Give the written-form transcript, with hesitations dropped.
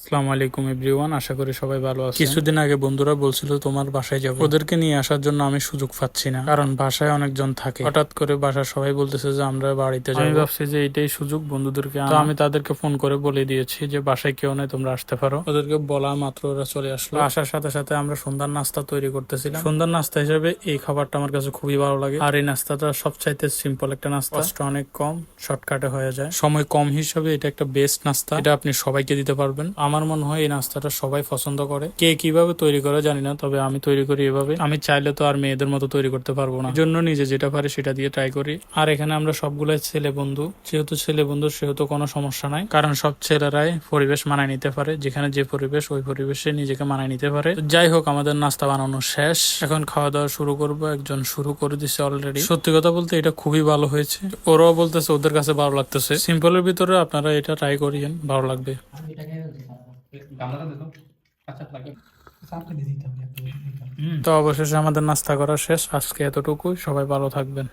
আসসালামু আলাইকুম এভরিওয়ান, আশা করি সবাই ভালো আছে। কিছুদিন আগে বন্ধুরা বলছিল তোমার বাসায় যাবো, ওদেরকে নিয়ে আসার জন্য আমি সুযোগ পাচ্ছি না, কারণ বাসায় অনেকজন থাকে। হঠাৎ করে বাসার সবাই বলতেছে যে আমরা বাড়িতে যাবো। আমি ভাবছি যে এটাই সুযোগ বন্ধুদেরকে তো আমি তাদেরকে ফোন করে বলে দিয়েছি যে বাসায় কেউ নেই, তোমরা আসতে পারো। ওদেরকে বলা মাত্র ওরা চলে আসলো। আসার সাথে সাথে আমরা সন্ধ্যার নাস্তা তৈরি করতেছিলাম। সন্ধ্যার নাস্তা হিসেবে এই খাবারটা আমার কাছে খুবই ভালো লাগে, আর এই নাস্তাটা সবচাইতে সিম্পল একটা নাস্তা, কষ্ট অনেক কম, শর্টকাটে হয়ে যায়, সময় কম হিসাবে এটা একটা বেস্ট নাস্তা। এটা আপনি সবাইকে দিতে পারবেন। আমার মনে হয় এই নাস্তাটা সবাই পছন্দ করে। কে কিভাবে তৈরি করে জানি না, তবে আমি তৈরি করি এভাবে। আমি চাইলে তো আর মেয়েদের মতো তৈরি করতে পারবো না, জন্য নিজে যেটা পারি সেটা দিয়ে ট্রাই করি। আর এখানে আমরা সবগুলাই ছেলে বন্ধু, যেহেতু ছেলে বন্ধু সেহেতু কোনো সমস্যা নাই, কারণ সব ছেলেরাই পরিবেশ মানায় নিতে পারে। যেখানে যে পরিবেশ ওই পরিবেশে নিজেকে মানায় নিতে পারে। তো যাই হোক, আমাদের নাস্তা বানানো শেষ, এখন খাওয়া দাওয়া শুরু করব। একজন শুরু করে দিচ্ছে অলরেডি। সত্যি কথা বলতে এটা খুবই ভালো হয়েছে, ওরাও বলতেছে ওদের কাছে ভালো লাগতেছে। সিম্পলের ভিতরে আপনারা এটা ট্রাই করিয়েন, ভালো লাগবে। তো অবশেষে আমাদের নাস্তা করা শেষ, আজকে এতটুকুই। সবাই ভালো থাকবেন।